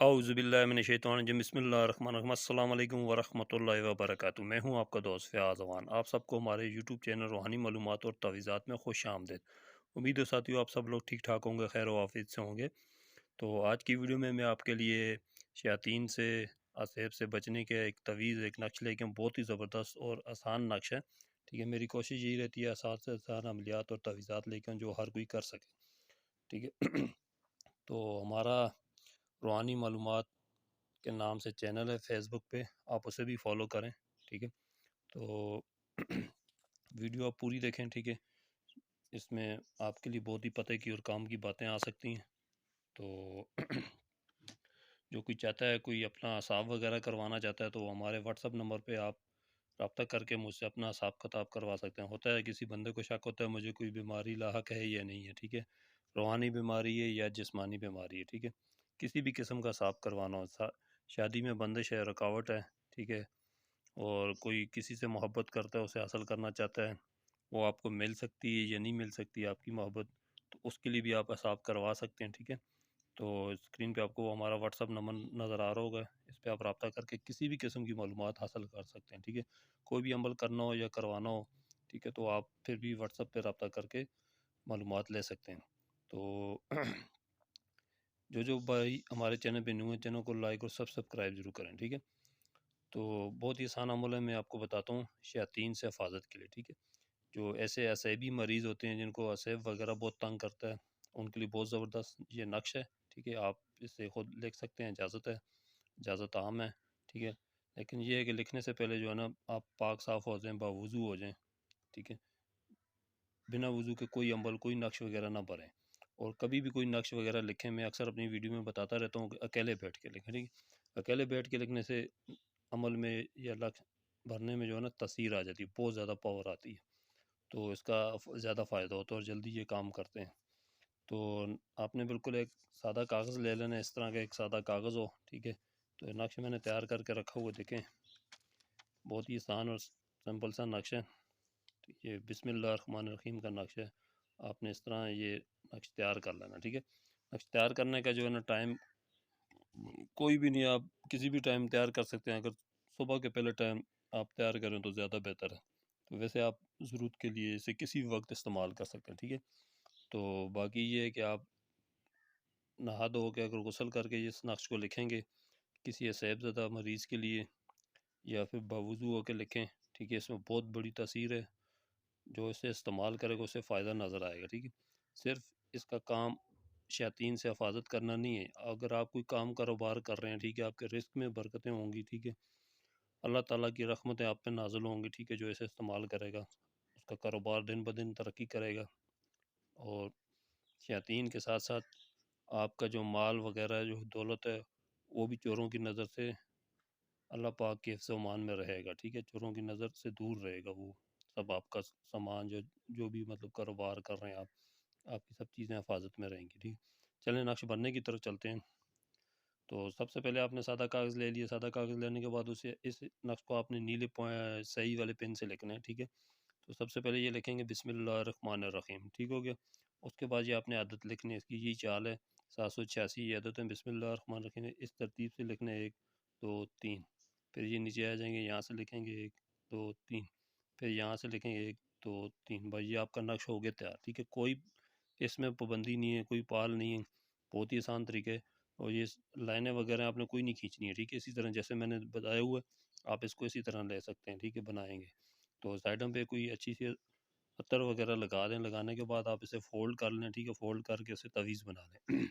औज़ुबिल्लाहिमिनश्शैतानिर्रजीम बिस्मिल्लाहिर्रहमानिर्रहीम अस्सलाम वालेकुम वरहमतुल्लाहि वबरकातुहू। मैं हूं आपका दोस्त फ़याज़ अवान। आप सबको हमारे यूट्यूब चैनल रूहानी मालूमात और तवीज़ात में खुश आमदीद। उम्मीद है साथियों आप सब लोग ठीक ठाक होंगे, खैर व आफियत से होंगे। तो आज की वीडियो में मैं आपके लिए शयातीन से आसेब से बचने के एक तवीज़ एक नक्श लेके बहुत ही ज़बरदस्त और आसान नक्श है। ठीक है, मेरी कोशिश यही रहती है आसान से आसान अमलियात और तवीज़ात लेकर जो हर कोई कर सके। ठीक है तो हमारा रूहानी मालूमात के नाम से चैनल है फेसबुक पे, आप उसे भी फॉलो करें। ठीक है, तो वीडियो आप पूरी देखें। ठीक है, इसमें आपके लिए बहुत ही पते की और काम की बातें आ सकती हैं। तो जो कोई चाहता है, कोई अपना हिसाब वगैरह करवाना चाहता है, तो हमारे व्हाट्सअप नंबर पे आप रब्ता करके मुझसे अपना हिसाब किताब करवा सकते हैं। होता है किसी बंदे को शक होता है मुझे कोई बीमारी लाहक है या नहीं है। ठीक है, रूहानी बीमारी है या जिस्मानी बीमारी है। ठीक है, किसी भी किस्म का हिसाब करवाना हो, शादी में बंदिश है, रुकावट है, ठीक है, और कोई किसी से मोहब्बत करता है, उसे हासिल करना चाहता है, वो आपको मिल सकती है या नहीं मिल सकती है आपकी मोहब्बत, तो उसके लिए भी आप हिसाब करवा सकते हैं। ठीक है, तो स्क्रीन पे आपको हमारा व्हाट्सअप नंबर नज़र आ रहा होगा, इस पर आप रब्ता करके किसी भी किस्म की मालूमात हासिल कर सकते हैं। ठीक है, कोई भी अमल करना हो या करवाना हो, ठीक है, तो आप फिर भी व्हाट्सअप पे रब्ता करके मालूमात ले सकते हैं। तो जो भाई हमारे चैनल पे न्यू है, चैनल को लाइक और सब्सक्राइब जरूर करें। ठीक है, तो बहुत ही आसान अमल है, मैं आपको बताता हूँ शयातीन से हिफाजत के लिए। ठीक है, जो ऐसे असैबी मरीज़ होते हैं जिनको असैब वगैरह बहुत तंग करता है, उनके लिए बहुत ज़बरदस्त ये नक्श है। ठीक है, आप इसे खुद लिख सकते हैं, इजाज़त है, इजाज़त आम है। ठीक है, लेकिन ये है कि लिखने से पहले जो है ना, आप पाक साफ़ हो जाएँ, बावुज़ू हो जाएँ। ठीक है, बिना वज़ू के कोई अमल कोई नक्श वगैरह ना भरें, और कभी भी कोई नक्श वगैरह लिखें, मैं अक्सर अपनी वीडियो में बताता रहता हूँ कि अकेले बैठ के लिखें। ठीक है, अकेले बैठ के लिखने से अमल में या लक्ष्य भरने में जो है ना तसीर आ जाती है, बहुत ज़्यादा पावर आती है, तो इसका ज़्यादा फ़ायदा होता है और जल्दी ये काम करते हैं। तो आपने बिल्कुल एक सादा कागज़ ले लेना, इस तरह का एक सादा कागज़ हो। ठीक है, तो ये नक्श मैंने तैयार करके रखा हुआ, देखें बहुत ही आसान और सिंपल सा नक्श है। ये बिस्मिल्लाहिर्रहमानिर्रहीम का नक्श है। आपने इस तरह ये नक्श तैयार कर लेना। ठीक है, नक्श तैयार करने का जो है ना टाइम कोई भी नहीं, आप किसी भी टाइम तैयार कर सकते हैं। अगर सुबह के पहले टाइम आप तैयार करें तो ज़्यादा बेहतर है। तो वैसे आप ज़रूरत के लिए इसे किसी भी वक्त इस्तेमाल कर सकते हैं। ठीक है, तो बाकी ये है कि आप नहा धो के अगर गुस्ल करके इस नक्श को लिखेंगे किसी सैबज़दा मरीज़ के लिए, या फिर बावुज़ू होकर लिखें, ठीक है, इसमें बहुत बड़ी तासीर है। जो इसे इस्तेमाल करेगा उसे फ़ायदा नज़र आएगा। ठीक है, सिर्फ इसका काम शयातीन से हिफाजत करना नहीं है। अगर आप कोई काम कारोबार कर रहे हैं, ठीक है, आपके रिस्क में बरकतें होंगी। ठीक है, अल्लाह ताला की रहमतें आप पे नाज़िल होंगी। ठीक है, जो इसे इस्तेमाल करेगा उसका कारोबार दिन ब दिन तरक्की करेगा, और शयातीन के साथ साथ आपका जो माल वगैरह जो दौलत है वो भी चोरों की नज़र से अल्लाह पाक के हिफ्ज़ अमान में रहेगा। ठीक है, चोरों की नज़र से दूर रहेगा वो सब, आपका सामान जो जो भी मतलब कारोबार कर रहे हैं आप, आपकी सब चीज़ें हिफाजत में रहेंगी। ठीक, चलें नक्श बनने की तरफ चलते हैं। तो सबसे पहले आपने सादा कागज़ ले लिया, सादा कागज़ लेने के बाद उसे इस नक्श को आपने नीले सही वाले पेन से लिखना है। ठीक है, तो सबसे पहले ये लिखेंगे बिस्मिल्लाहिर्रहमानिर्रहीम। ठीक हो गया, उसके बाद ये आपने आदत लिखनी है, इसकी यही चाल है, 786 ये आदत है। बिस्मिल्लाहिर्रहमानिर्रहीम इस तरतीब से लिखना है, 1 2 3, फिर ये नीचे आ जाएंगे, यहाँ से लिखेंगे 1 2 3, फिर यहाँ से लिखेंगे 1 2 3, भाई ये आपका नक्श हो गया तैयार। ठीक है, कोई इसमें पाबंदी नहीं है, कोई पाल नहीं है, बहुत ही आसान तरीके है। और ये लाइनें वगैरह आपने कोई नहीं खींचनी है। ठीक है, इसी तरह जैसे मैंने बताया हुआ है आप इसको इसी तरह ले सकते हैं। ठीक है, बनाएंगे तो साइडों पे कोई अच्छी सी अत्तर वगैरह लगा दें, लगाने के बाद आप इसे फ़ोल्ड कर लें। ठीक है, फ़ोल्ड करके इसे तवीज़ बना लें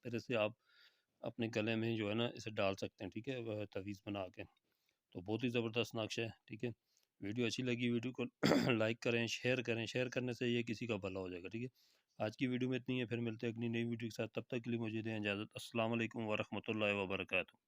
फिर इसे आप अपने गले में जो है ना इसे डाल सकते हैं। ठीक है, तवीज़ बना के, तो बहुत ही ज़बरदस्त नक्श है। ठीक है, वीडियो अच्छी लगी वीडियो को लाइक करें, शेयर करें, शेयर करने से ये किसी का भला हो जाएगा। ठीक है, आज की वीडियो में इतनी है, फिर मिलते हैं अगली नई वीडियो के साथ, तब तक के लिए मुझे दें इजाज़त। अस्सलाम वालेकुम वरहमतुल्लाहि वबरकातुहू।